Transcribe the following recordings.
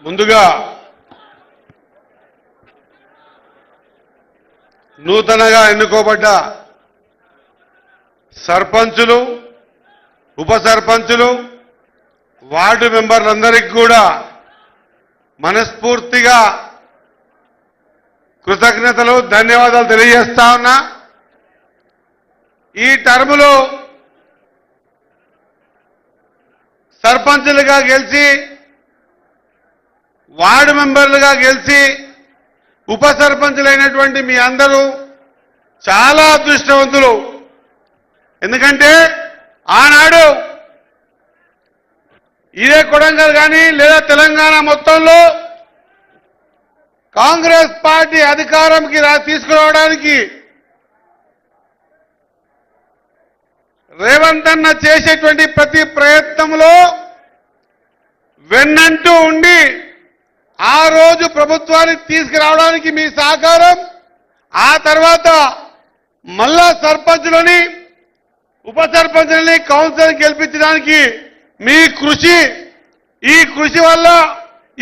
ముందుగా నూతనంగా ఎన్నుకోబడ్డ సర్పంచులు, ఉప సర్పంచులు, వార్డు మెంబర్లందరికీ కూడా మనస్ఫూర్తిగా కృతజ్ఞతలు, ధన్యవాదాలు తెలియజేస్తా ఉన్నా. ఈ టర్ములో సర్పంచులుగా గెలిచి, వార్డు మెంబర్లుగా గెలిచి, ఉప సర్పంచులైనటువంటి మీ అందరూ చాలా అదృష్టవంతులు. ఎందుకంటే ఆనాడు ఇదే కొడంగల్ కానీ లేదా తెలంగాణ మొత్తంలో కాంగ్రెస్ పార్టీ అధికారంకి తీసుకురావడానికి రేవంత్ అన్న చేసేటువంటి ప్రతి ప్రయత్నంలో వెన్నంటూ ఉండి ఆ రోజు ప్రభుత్వాన్ని తీసుకురావడానికి మీ సహకారం, ఆ తర్వాత మళ్ళా సర్పంచులని, ఉప సర్పంచులని కౌన్సిల్ గెలిపించడానికి మీ కృషి, ఈ కృషి వల్ల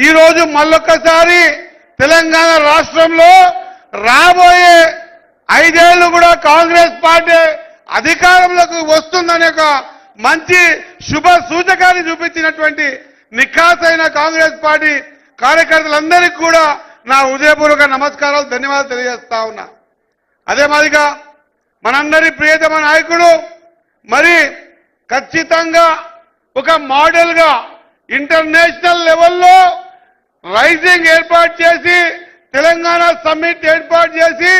ఈరోజు మళ్ళొక్కసారి తెలంగాణ రాష్ట్రంలో రాబోయే 5 ఏళ్లు కూడా కాంగ్రెస్ పార్టీ అధికారంలోకి వస్తుందనే ఒక మంచి శుభ సూచకాన్ని చూపించినటువంటి నిఖాసైన కాంగ్రెస్ పార్టీ కార్యకర్తలందరికీ కూడా నా హృదయపూర్వక నమస్కారాలు, ధన్యవాదాలు తెలియజేస్తా ఉన్నా. అదే మాదిరిగా మనందరి ప్రియతమ నాయకుడు మరి ఖచ్చితంగా ఒక మోడల్గా ఇంటర్నేషనల్ లెవెల్లో రైజింగ్ ఏర్పాటు చేసి, తెలంగాణ సమ్మిట్ ఏర్పాటు చేసి,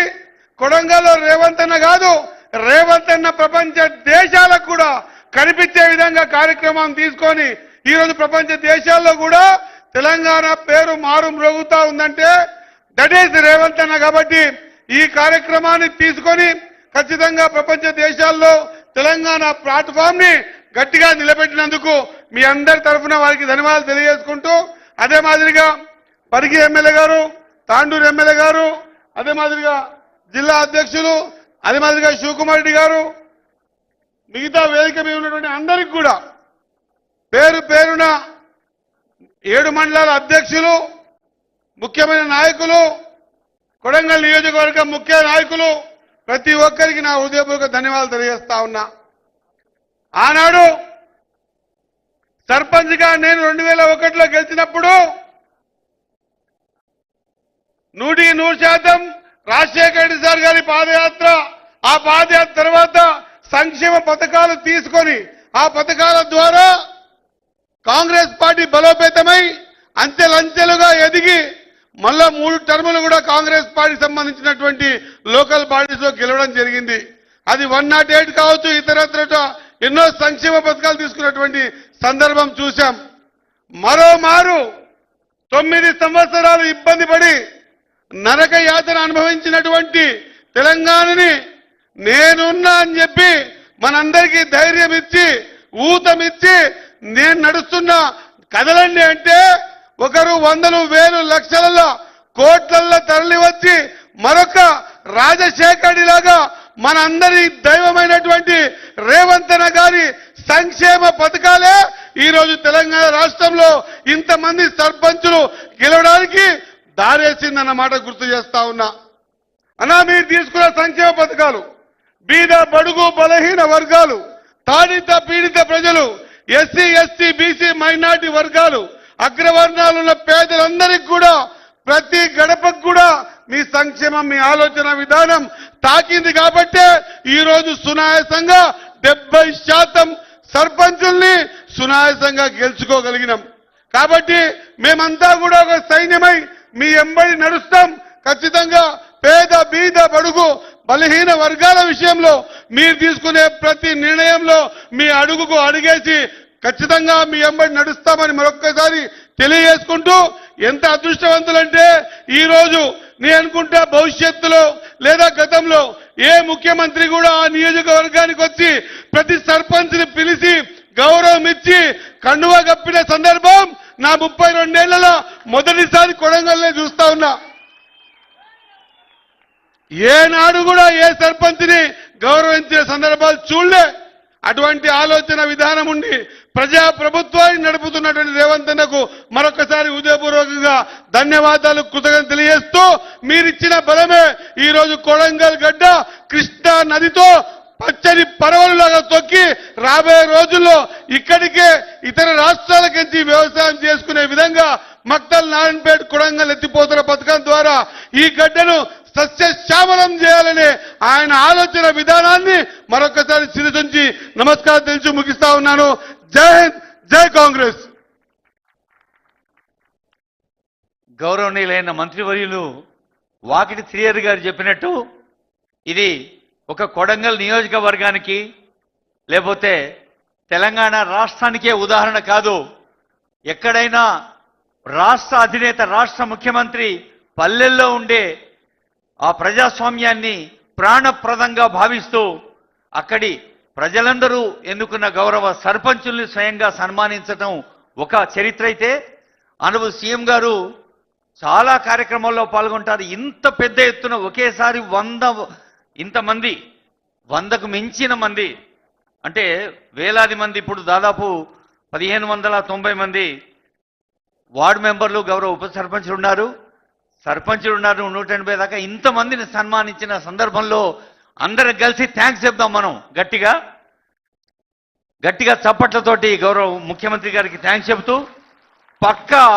కొడంగల్లో రేవంత్ అన్న కాదు, రేవంత్ అన్న ప్రపంచ దేశాలకు కూడా కనిపించే విధంగా కార్యక్రమం తీసుకొని ఈరోజు ప్రపంచ దేశాల్లో కూడా తెలంగాణ పేరు మారుమ్రోగుతా ఉందంటే దట్ ఈస్ రేవంత్ అన్న. కాబట్టి ఈ కార్యక్రమాన్ని తీసుకొని ఖచ్చితంగా ప్రపంచ దేశాల్లో తెలంగాణ ప్లాట్ఫామ్ ని గట్టిగా నిలబెట్టినందుకు మీ అందరి తరఫున వారికి ధన్యవాదాలు తెలియజేసుకుంటూ, అదే మాదిరిగా పరిగి ఎమ్మెల్యే గారు, తాండూరు ఎమ్మెల్యే గారు, అదే మాదిరిగా జిల్లా అధ్యక్షులు, అదే మాదిరిగా శివకుమార్ రెడ్డి గారు, మిగతా వేదిక మీద ఉన్నటువంటి అందరికీ కూడా పేరు పేరున 7 మండలాల అధ్యక్షులు, ముఖ్యమైన నాయకులు, కొడంగల్ నియోజకవర్గం ముఖ్య నాయకులు, ప్రతి ఒక్కరికి నా హృదయపూర్వక ధన్యవాదాలు తెలియజేస్తా ఉన్నా. ఆనాడు సర్పంచ్గా నేను 2001లో గెలిచినప్పుడు 100% రాజశేఖర రెడ్డి సార్ గారి పాదయాత్ర, ఆ పాదయాత్ర తర్వాత సంక్షేమ పథకాలు తీసుకొని ఆ పథకాల ద్వారా కాంగ్రెస్ పార్టీ బలోపేతమై అంచెలంచెలుగా ఎదిగి మళ్ళా 3 టర్ములు కూడా కాంగ్రెస్ పార్టీకి సంబంధించినటువంటి లోకల్ బాడీస్ లో గెలవడం జరిగింది. అది 108 కావచ్చు, ఇతరత్ర ఎన్నో సంక్షేమ పథకాలు తీసుకున్నటువంటి సందర్భం చూశాం. మరోమారు 9 సంవత్సరాలు ఇబ్బంది పడి నరక యాతన అనుభవించినటువంటి తెలంగాణని నేనున్నా అని చెప్పి మనందరికీ ధైర్యం ఇచ్చి, ఊతమిచ్చి, నేను నడుస్తున్నా కదలండి అంటే ఒకరు 100, 1000, లక్షలలో, కోట్లల్లో తరలి వచ్చి మరొక రాజశేఖర్ లాగా మనందరి దైవమైనటువంటి రేవంత్ అన్న గారి సంక్షేమ పథకాలే ఈరోజు తెలంగాణ రాష్ట్రంలో ఇంతమంది సర్పంచులు గెలవడానికి దారేసిందన్న మాట గుర్తు చేస్తా ఉన్నా. అన్నా, మీరు తీసుకున్న సంక్షేమ పథకాలు బీద బడుగు బలహీన వర్గాలు, తాడిత పీడిత ప్రజలు, ఎస్సీ ఎస్టీ బీసీ మైనార్టీ వర్గాలు, అగ్రవర్ణాలున్న పేదలందరికీ కూడా ప్రతి గడపకు కూడా మీ సంక్షేమం, మీ ఆలోచన విధానం తాకింది కాబట్టే ఈరోజు సునాయాసంగా 70% సర్పంచుల్ని సునాయాసంగా గెలుచుకోగలిగినాం. కాబట్టి మేమంతా కూడా ఒక సైన్యమై మీ ఎంబడి నడుస్తాం. ఖచ్చితంగా పేద బీద బడుగు బలహీన వర్గాల విషయంలో మీరు తీసుకునే ప్రతి నిర్ణయంలో మీ అడుగుకు అడుగేసి ఖచ్చితంగా మీ ఎంబడి నడుస్తామని మరొక్కసారి తెలియజేసుకుంటూ, ఎంత అదృష్టవంతులంటే ఈరోజు నేను అనుకుంటా భవిష్యత్తులో లేదా గతంలో ఏ ముఖ్యమంత్రి కూడా ఆ నియోజకవర్గానికి వచ్చి ప్రతి సర్పంచ్ని పిలిచి గౌరవం ఇచ్చి కండువా కప్పిన సందర్భం నా 32 ఏళ్లలో మొదటిసారి కొడంగల్నే చూస్తా ఉన్నా. ఏనాడు కూడా ఏ సర్పంచ్ని గౌరవించిన సందర్భాలు చూడలే. అటువంటి ఆలోచన విధానం ఉండి ప్రజా ప్రభుత్వాన్ని నడుపుతున్నటువంటి రేవంత్ అన్నకు మరొకసారి హృదయపూర్వకంగా ధన్యవాదాలు కృతజ్ఞతలు తెలియజేస్తూ మీరిచ్చిన బలమే ఈ రోజు కొడంగల్ గడ్డ కృష్ణా నదితో పచ్చని పరవలులాగా తొక్కి రాబోయే రోజుల్లో ఇక్కడికే ఇతర రాష్ట్రాలకించి వ్యవసాయం చేసుకునే విధంగా మక్తల్ నారాయణపేట కొడంగల్ ఎత్తిపోతల పథకం ద్వారా ఈ గడ్డను సస్యశ్యామలం చేయాలనే ఆయన ఆలోచన విధానాన్ని మరొకసారి శిరసుంచి నమస్కారం తెలిసి ముగిస్తా ఉన్నాను. జై హింద్, జై కాంగ్రెస్. గౌరవనీయులైన మంత్రివర్యులు వాకిటి శ్రీహరి గారు చెప్పినట్టు ఇది ఒక కొడంగల్ నియోజకవర్గానికి లేకపోతే తెలంగాణ రాష్ట్రానికే ఉదాహరణ కాదు. ఎక్కడైనా రాష్ట్ర అధినేత రాష్ట్ర ముఖ్యమంత్రి పల్లెల్లో ఉండే ఆ ప్రజాస్వామ్యాన్ని ప్రాణప్రదంగా భావిస్తూ అక్కడి ప్రజలందరూ ఎన్నుకున్న గౌరవ సర్పంచుల్ని స్వయంగా సన్మానించడం ఒక చరిత్ర అయితే, అనుభవ సీఎం గారు చాలా కార్యక్రమాల్లో పాల్గొంటారు. ఇంత పెద్ద ఎత్తున ఒకేసారి ఇంతమంది 100కు మించిన మంది అంటే వేలాది మంది, ఇప్పుడు దాదాపు 1590 మంది వార్డు మెంబర్లు, గౌరవ ఉప సర్పంచులు ఉన్నారు, సర్పంచులు ఉన్నారు 180 దాకా. ఇంతమందిని సన్మానించిన సందర్భంలో అందరం కలిసి థ్యాంక్స్ చెప్దాం. మనం గట్టిగా చప్పట్లతోటి గౌరవ ముఖ్యమంత్రి గారికి థ్యాంక్స్ చెబుతూ పక్కా